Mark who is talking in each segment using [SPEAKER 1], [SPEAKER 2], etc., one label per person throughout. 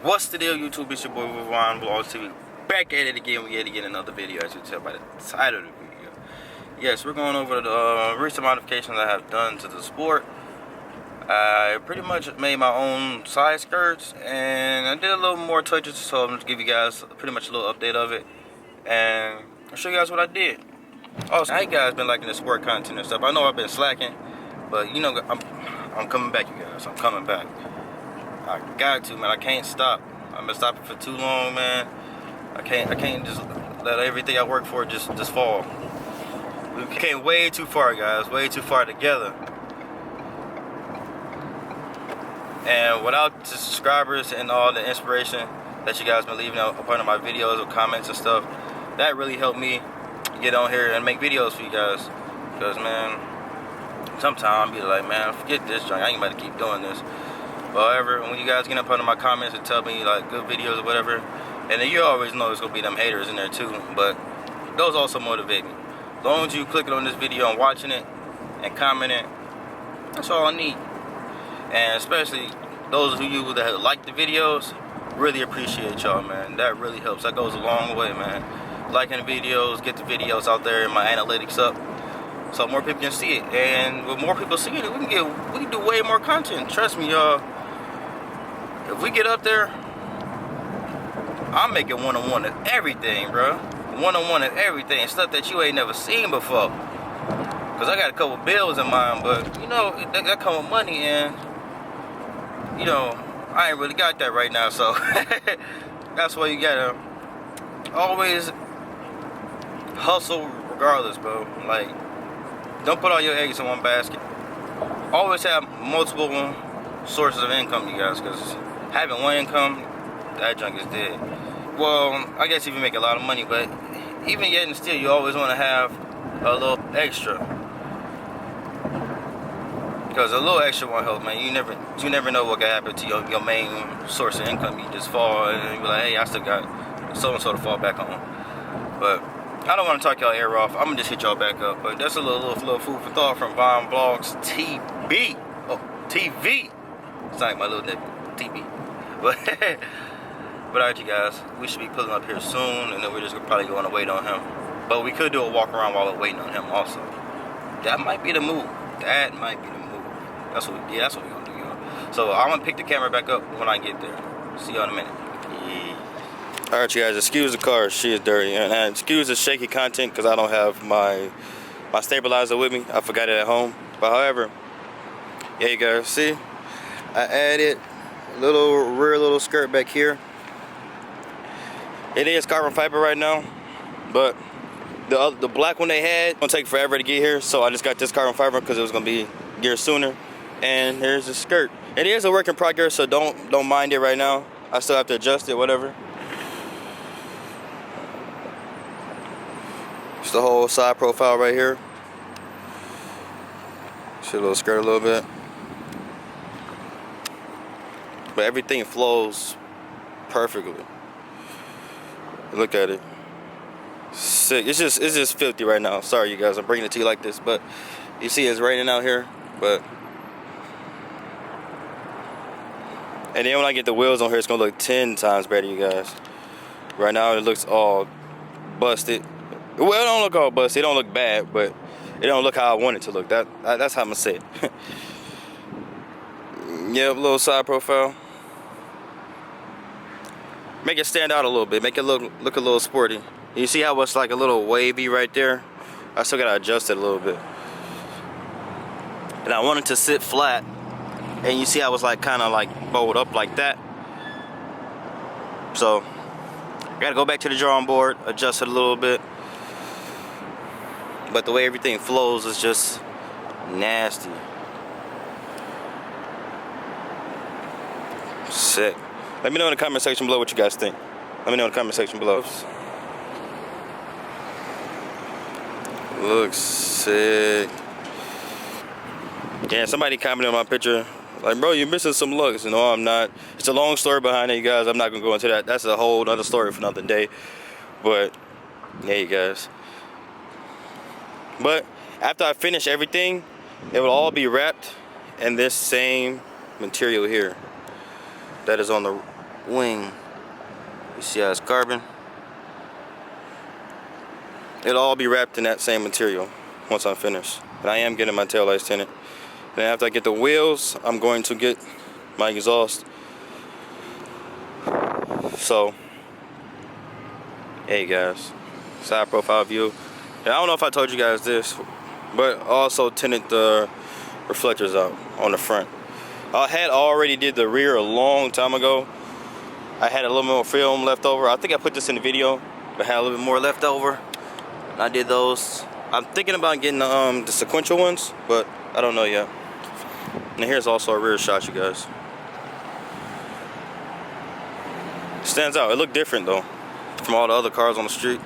[SPEAKER 1] What's the deal, YouTube? It's your boy Vlogs TV, back at it again. We again another video, as you can tell by the title of the video. Yes, we're going over the recent modifications I have done to the Sport. I pretty much made my own side skirts, and I did a little more touches, so I'm going to give you guys pretty much a little update of it, and I'll show you guys what I did. Also, how you guys been liking the Sport content and stuff? I know I've been slacking, but you know, I'm coming back, you guys. I'm coming back. I got to, man. I can't stop. I've been stopping for too long, man. I can't just let everything I work for just fall. We came way too far, guys. Way too far together. And without the subscribers and all the inspiration that you guys been leaving out upon my videos or comments and stuff, that really helped me get on here and make videos for you guys. Because, man, sometimes I be like, man, forget this junk. I ain't about to keep doing this. However, when you guys get up under my comments and tell me like good videos or whatever, and then you always know there's gonna be them haters in there too, but those also motivate me. As long as you clicking on this video and watching it and commenting, that's all I need. And especially those of you that like the videos, really appreciate y'all, man. That really helps. That goes a long way, man. Liking the videos, get the videos out there and my analytics up, so more people can see it. And with more people seeing it, we can do way more content. Trust me, y'all. If we get up there, I'm making one-on-one of everything, bro. One-on-one of everything, stuff that you ain't never seen before. Cause I got a couple bills in mind, but you know that come with money, and you know I ain't really got that right now. So that's why you gotta always hustle, regardless, bro. Like, don't put all your eggs in one basket. Always have multiple sources of income, you guys, because having one income, that junk is dead. Well, I guess if you make a lot of money, but even yet and still, you always want to have a little extra, because a little extra won't help, man. You never know what can happen to your main source of income. You just fall and you be like, hey, I still got so and so to fall back on. But I don't want to talk y'all ear off. I'm gonna just hit y'all back up. But that's a little food for thought from Vlogs TV. Oh, TV. It's like my little nigga, TV. But alright, you guys, we should be pulling up here soon, and then we're just probably going to wait on him. But we could do a walk around while we're waiting on him also. That might be the move. That might be the move. That's what we're gonna do, y'all. So I'm gonna pick the camera back up when I get there. See y'all in a minute. Yeah. Alright, you guys, excuse the car, she is dirty, and excuse the shaky content because I don't have my stabilizer with me. I forgot it at home. But however, yeah, you guys see, I added a rear little skirt back here. It is carbon fiber right now, but the black one they had gonna take forever to get here, so I just got this carbon fiber because it was gonna be here sooner. And here's the skirt. It is a work in progress, so don't mind it right now. I still have to adjust it, whatever. It's the whole side profile right here. See a little skirt a little bit. But everything flows perfectly. Look at it. Sick. It's just filthy right now. Sorry, you guys. I'm bringing it to you like this, but you see it's raining out here. But and then when I get the wheels on here, it's gonna look 10 times better, you guys. Right now it looks all busted. Well, it don't look all busted. It don't look bad, but it don't look how I want it to look. That's how I'm gonna say it. Yep, little side profile. Make it stand out a little bit. Make it look a little sporty. You see how it's like a little wavy right there? I still gotta adjust it a little bit. And I want it to sit flat. And you see how it's like kind of like bowed up like that. So I gotta go back to the drawing board, adjust it a little bit. But the way everything flows is just nasty. Sick. Let me know in the comment section below what you guys think. Let me know in the comment section below. Looks sick. Yeah, somebody commented on my picture, like, bro, you're missing some looks. No, I'm not. It's a long story behind it, you guys. I'm not gonna go into that. That's a whole other story for another day. But yeah, you guys. But after I finish everything, it will all be wrapped in this same material here that is on the wing. You see how it's carbon? It'll all be wrapped in that same material once I'm finished. And I am getting my taillights tinted. Then after I get the wheels, I'm going to get my exhaust. So, hey guys, side profile view. And I don't know if I told you guys this, but also tinted the reflectors out on the front. I had already did the rear a long time ago. I had a little more film left over. I think I put this in the video, but I had a little bit more left over. I did those. I'm thinking about getting the sequential ones, but I don't know yet. And here's also a rear shot, you guys. Stands out. It looked different though from all the other cars on the street.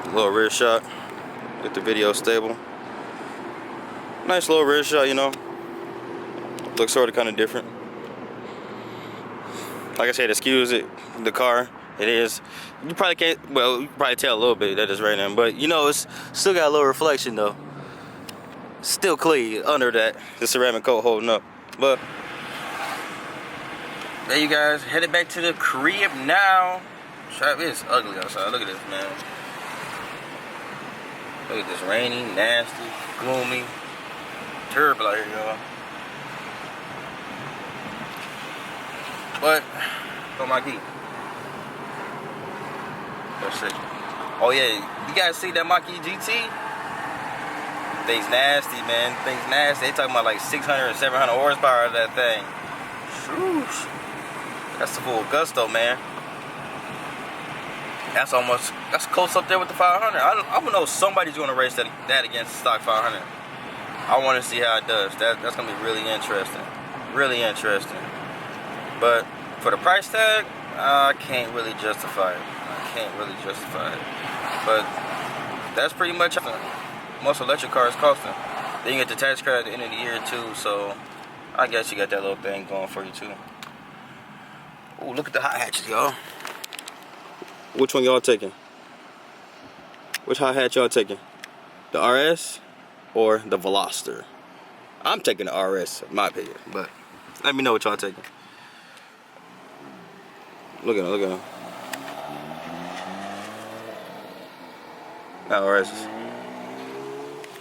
[SPEAKER 1] A little rear shot. Get the video stable. Nice little rear shot, you know. Looks sort of kind of different. Like I said, excuse it. The car. It is. You probably can't. Well, you can probably tell a little bit that it's raining, but you know it's still got a little reflection though. Still clean under that the ceramic coat holding up. But there you guys, headed back to the crib now. It's ugly outside. Look at this, man. Look at this, rainy, nasty, gloomy, terrible out here, y'all. But on Mach E. Let's see. Oh yeah, you guys see that Mach E GT? Thing's nasty, man. Thing's nasty. They talking about like 600 and 700 horsepower of that thing. Shoosh. That's the full gusto, man. That's close up there with the 500. I would know somebody's gonna race that against stock 500. I want to see how it does. That's gonna be really interesting. Really interesting. But for the price tag, I can't really justify it. But that's pretty much most electric cars costing. Then you get the tax credit at the end of the year too, so I guess you got that little thing going for you too. Oh, look at the hot hatches, y'all. Which one y'all taking? Which hot hatch y'all taking? The RS or the Veloster? I'm taking the RS, in my opinion, but let me know what y'all taking. Look at him, look at him. That RS is...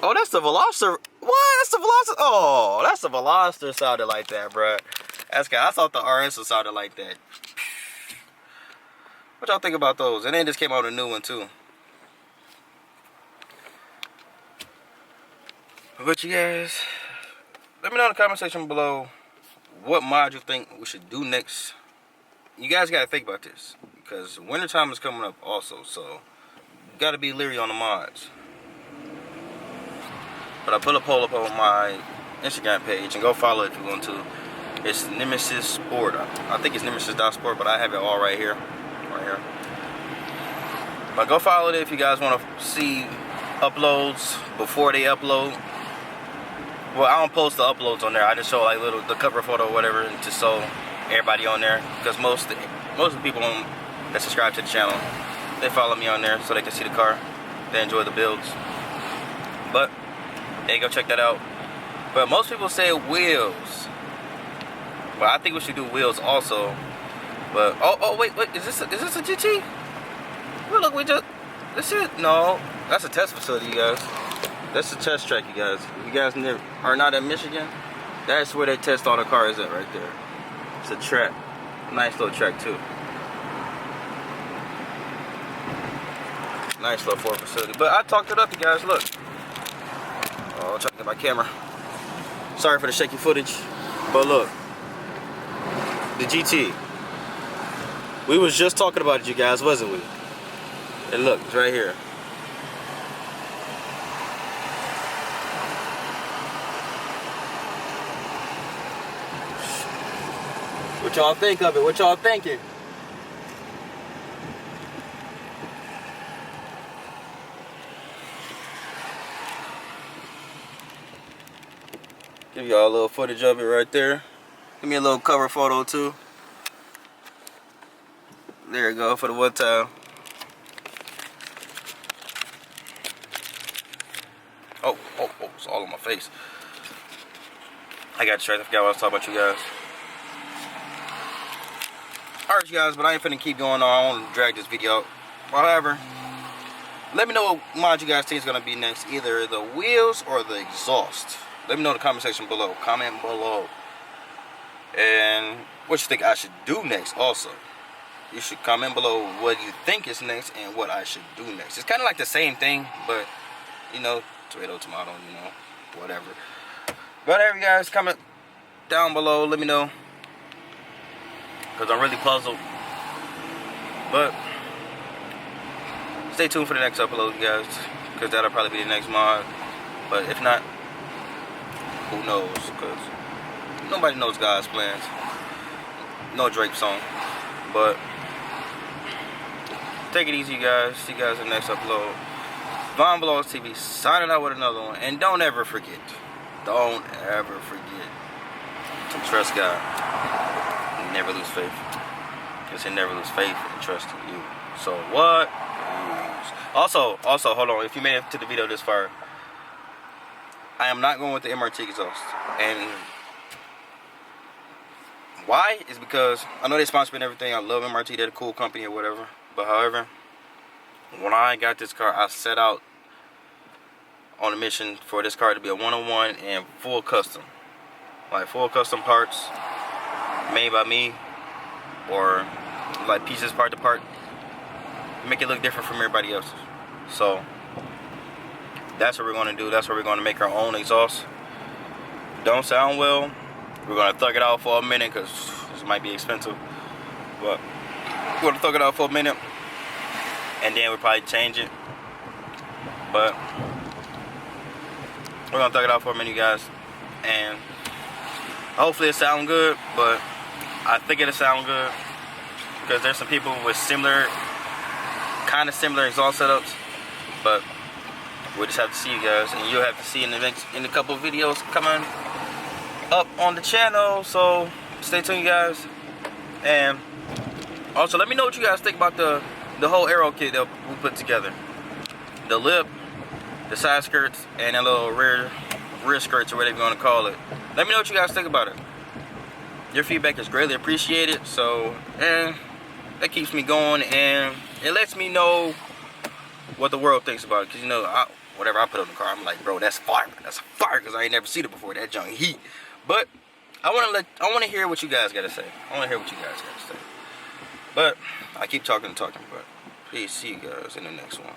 [SPEAKER 1] Oh, that's the Veloster. What? That's the Veloster. Oh, that's the Veloster sounded like that, bruh. That's good. I thought the RS sounded like that. What y'all think about those? And then just came out a new one too. But you guys, let me know in the comment section below what mod you think we should do next. You guys gotta think about this because wintertime is coming up also, so you gotta be leery on the mods. But I put a poll up on my Instagram page and go follow it if you want to. It's Nemesis Sport. I think it's Nemesis.sport, but I have it all right here. But go follow it if you guys want to see uploads before they upload. Well, I don't post the uploads on there. I just show like the cover photo or whatever, and just show everybody on there. Because most of the people that subscribe to the channel, they follow me on there so they can see the car. They enjoy the builds. But hey, go check that out. But most people say wheels. Well, I think we should do wheels also. But oh wait, is this a GT? Well, look, this is no, that's a test facility, you guys. That's a test track, you guys. If you guys are not in Michigan, that's where they test all the cars at right there. It's a track, nice little track too. Nice little Ford facility. But I talked it up, you guys. Look. Oh, I'm trying to get my camera. Sorry for the shaky footage, but look, the GT. We was just talking about it, you guys, wasn't we? And look, it's right here. What y'all think of it? What y'all thinking? Give y'all a little footage of it right there. Give me a little cover photo too. There you go for the one time. Oh, it's all on my face. I got distracted. I forgot what I was talking about, you guys. Alright, you guys, but I ain't finna keep going on. I want to drag this video out. However, let me know what mod you guys think is gonna be next, either the wheels or the exhaust. Let me know in the comment section below. Comment below. And what you think I should do next also. You should comment below what you think is next and what I should do next. It's kind of like the same thing, but you know, tomato, you know, whatever. Whatever, you guys, comment down below. Let me know, because I'm really puzzled. But stay tuned for the next upload, you guys, because that'll probably be the next mod. But if not, who knows? Because nobody knows God's plans. No Drake song. But take it easy, you guys. See you guys in the next upload. VonSquad signing out with another one. And don't ever forget to trust God and never lose faith. Because He'll never lose faith and trust in you. So what? Also, hold on. If you made it to the video this far, I am not going with the MRT exhaust. And why? Is because I know they sponsor me and everything. I love MRT. They're a cool company or whatever. But however, when I got this car, I set out on a mission for this car to be a one-on-one and full custom. Like full custom parts made by me, or like pieces part to part. Make it look different from everybody else's. So that's what we're going to do. That's what we're going to make our own exhaust. Don't sound well. We're going to thug it out for a minute because this might be expensive. But we're going to thug it out for a minute. And then we'll probably change it. But we're going to thug it out for a minute, you guys. And hopefully it sounds good. But I think it'll sound good. Because there's some people with kind of similar exhaust setups. But we'll just have to see, you guys. And you'll have to see in a couple of videos coming up on the channel. So stay tuned, you guys. And also let me know what you guys think about the whole aero kit that we put together. The lip, the side skirts, and a little rear skirts, or whatever you want to call it. Let me know what you guys think about it. Your feedback is greatly appreciated. So, and that keeps me going, and it lets me know what the world thinks about it. Because, you know, whatever I put on the car, I'm like, bro, that's fire. That's fire, because I ain't never seen it before. That junk heat. But I want to hear what you guys got to say. I want to hear what you guys got to say. But I keep talking, but please see you guys in the next one.